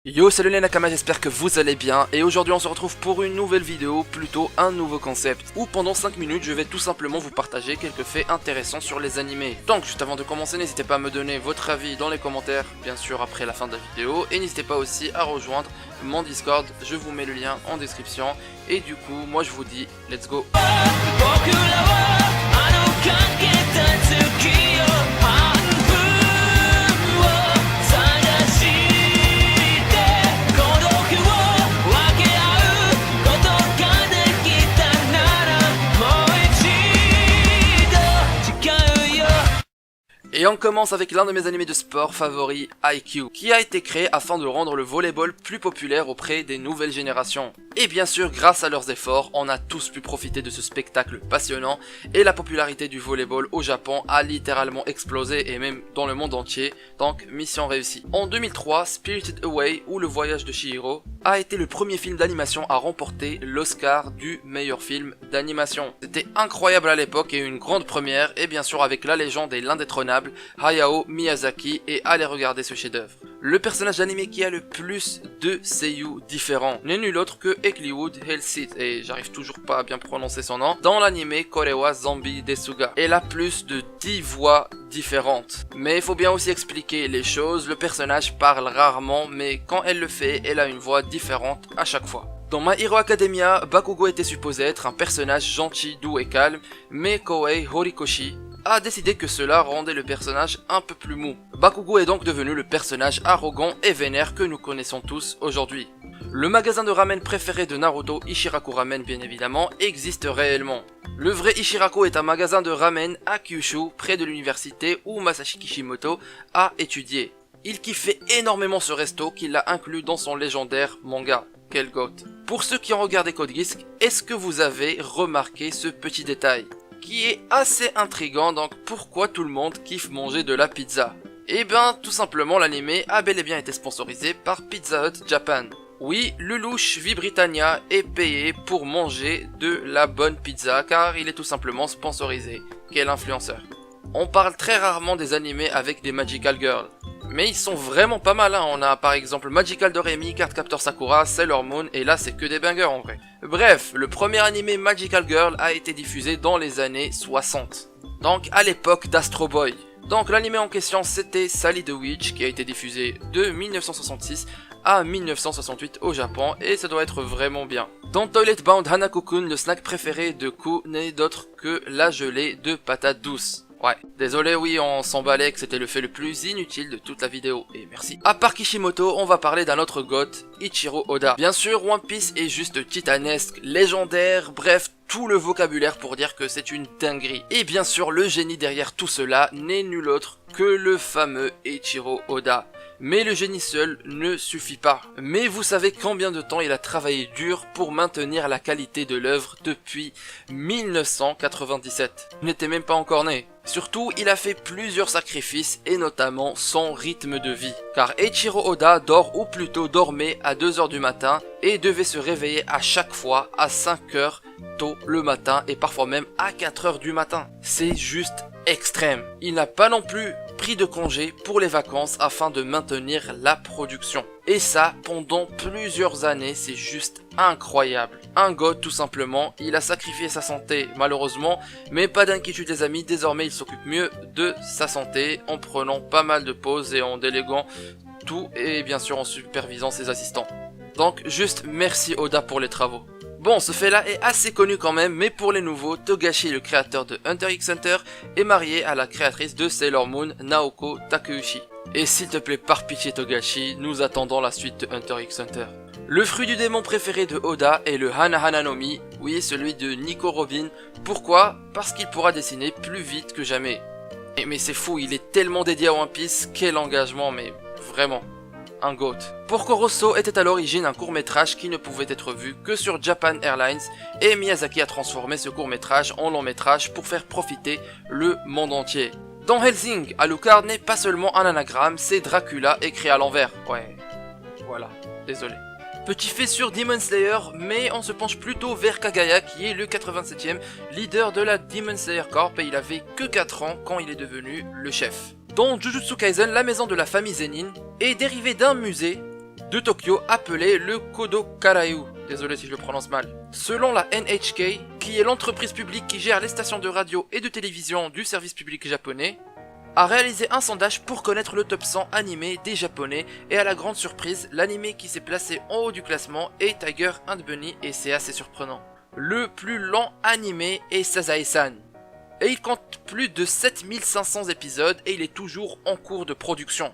Yo, salut les Nakama, j'espère que vous allez bien et aujourd'hui on se retrouve pour une nouvelle vidéo, plutôt un nouveau concept où pendant 5 minutes je vais tout simplement vous partager quelques faits intéressants sur les animés. Donc juste avant de commencer, n'hésitez pas à me donner votre avis dans les commentaires, bien sûr après la fin de la vidéo, et n'hésitez pas aussi à rejoindre mon Discord, je vous mets le lien en description et du coup moi je vous dis let's go. Et on commence avec l'un de mes animés de sport favoris, Haikyuu, qui a été créé afin de rendre le volleyball plus populaire auprès des nouvelles générations. Et bien sûr, grâce à leurs efforts, on a tous pu profiter de ce spectacle passionnant, et la popularité du volleyball au Japon a littéralement explosé, et même dans le monde entier, donc mission réussie. En 2003, Spirited Away, ou Le Voyage de Chihiro, a été le premier film d'animation à remporter l'Oscar du meilleur film d'animation. C'était incroyable à l'époque et une grande première, et bien sûr avec la légende et l'indétrônable Hayao Miyazaki, et allez regarder ce chef-d'œuvre. Le personnage d'anime qui a le plus de seiyuu différents n'est nul autre que Ecclewood Hellseed, et j'arrive toujours pas à bien prononcer son nom, dans l'anime Korewa Zombie Desuga. Elle a plus de 10 voix différentes. Mais il faut bien aussi expliquer les choses, le personnage parle rarement, mais quand elle le fait, elle a une voix différente à chaque fois. Dans My Hero Academia, Bakugo était supposé être un personnage gentil, doux et calme, mais Koei Horikoshi a décidé que cela rendait le personnage un peu plus mou. Bakugo est donc devenu le personnage arrogant et vénère que nous connaissons tous aujourd'hui. Le magasin de ramen préféré de Naruto, Ichiraku Ramen bien évidemment, existe réellement. Le vrai Ichiraku est un magasin de ramen à Kyushu, près de l'université où Masashi Kishimoto a étudié. Il kiffait énormément ce resto qu'il a inclus dans son légendaire manga. Quel goth. Pour ceux qui ont regardé Code Geass, est-ce que vous avez remarqué ce petit détail qui est assez intriguant? Donc pourquoi tout le monde kiffe manger de la pizza? Eh ben tout simplement l'anime a bel et bien été sponsorisé par Pizza Hut Japan. Oui, Lelouch V Britannia est payé pour manger de la bonne pizza car il est tout simplement sponsorisé. Quel influenceur. On parle très rarement des animés avec des Magical Girls. Mais ils sont vraiment pas mal, hein. On a par exemple Magical Doremi, Cardcaptor Sakura, Sailor Moon, et là c'est que des bangers en vrai. Bref, le premier animé Magical Girl a été diffusé dans les années 60. Donc à l'époque d'Astro Boy. Donc l'anime en question c'était Sally the Witch qui a été diffusé de 1966 à 1968 au Japon et ça doit être vraiment bien. Dans Toilet Bound Hanako-kun, le snack préféré de Ku n'est d'autre que la gelée de patates douces. Ouais, désolé, oui, on s'emballait que c'était le fait le plus inutile de toute la vidéo, et merci. À part Kishimoto, on va parler d'un autre goth, Ichiro Oda. Bien sûr, One Piece est juste titanesque, légendaire, bref, tout le vocabulaire pour dire que c'est une dinguerie. Et bien sûr, le génie derrière tout cela n'est nul autre que le fameux Ichiro Oda. Mais le génie seul ne suffit pas. Mais vous savez combien de temps il a travaillé dur pour maintenir la qualité de l'œuvre depuis 1997. Il n'était même pas encore né. Surtout, il a fait plusieurs sacrifices et notamment son rythme de vie. Car Eiichiro Oda dort ou plutôt dormait à 2 h du matin et devait se réveiller à chaque fois à 5 h tôt le matin et parfois même à 4 h du matin. C'est juste extrême. Il n'a pas non plus pris de congé pour les vacances afin de maintenir la production. Et ça pendant plusieurs années, c'est juste incroyable. Un god tout simplement, il a sacrifié sa santé malheureusement, mais pas d'inquiétude les amis, désormais il s'occupe mieux de sa santé en prenant pas mal de pauses et en déléguant tout et bien sûr en supervisant ses assistants. Donc juste merci Oda pour les travaux. Bon, ce fait-là est assez connu quand même, mais pour les nouveaux, Togashi, le créateur de Hunter x Hunter, est marié à la créatrice de Sailor Moon, Naoko Takeuchi. Et s'il te plaît, par pitié Togashi, nous attendons la suite de Hunter x Hunter. Le fruit du démon préféré de Oda est le Hana no Mi, oui, celui de Nico Robin. Pourquoi? Parce qu'il pourra dessiner plus vite que jamais. Mais c'est fou, il est tellement dédié à One Piece, quel engagement, mais vraiment. Un goat. Porco Rosso était à l'origine un court-métrage qui ne pouvait être vu que sur Japan Airlines et Miyazaki a transformé ce court-métrage en long-métrage pour faire profiter le monde entier. Dans Hellsing, Alucard n'est pas seulement un anagramme, c'est Dracula écrit à l'envers. Ouais, voilà, désolé. Petit fait sur Demon Slayer, mais on se penche plutôt vers Kagaya qui est le 87e leader de la Demon Slayer Corp et il avait que 4 ans quand il est devenu le chef. Dans Jujutsu Kaisen, la maison de la famille Zenin est dérivée d'un musée de Tokyo appelé le Kodokarayu. Désolé si je le prononce mal. Selon la NHK, qui est l'entreprise publique qui gère les stations de radio et de télévision du service public japonais, a réalisé un sondage pour connaître le top 100 animé des japonais et à la grande surprise, l'animé qui s'est placé en haut du classement est Tiger and Bunny et c'est assez surprenant. Le plus lent animé est Sazae-san et il compte plus de 7500 épisodes et il est toujours en cours de production.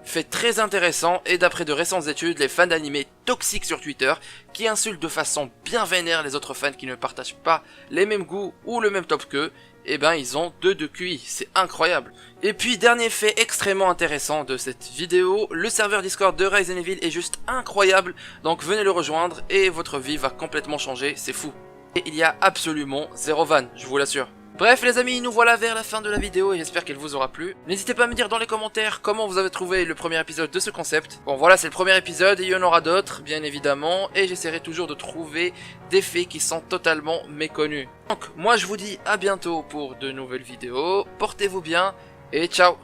Fait très intéressant et d'après de récentes études, les fans d'animé toxiques sur Twitter qui insultent de façon bien vénère les autres fans qui ne partagent pas les mêmes goûts ou le même top qu'eux, eh ben ils ont 2 de QI, c'est incroyable. Et puis dernier fait extrêmement intéressant de cette vidéo, le serveur Discord de Resident Evil est juste incroyable, donc venez le rejoindre et votre vie va complètement changer, c'est fou. Et il y a absolument 0 van, je vous l'assure. Bref les amis, nous voilà vers la fin de la vidéo et j'espère qu'elle vous aura plu. N'hésitez pas à me dire dans les commentaires comment vous avez trouvé le premier épisode de ce concept. Bon voilà, c'est le premier épisode et il y en aura d'autres bien évidemment et j'essaierai toujours de trouver des faits qui sont totalement méconnus. Donc moi je vous dis à bientôt pour de nouvelles vidéos, portez-vous bien et ciao.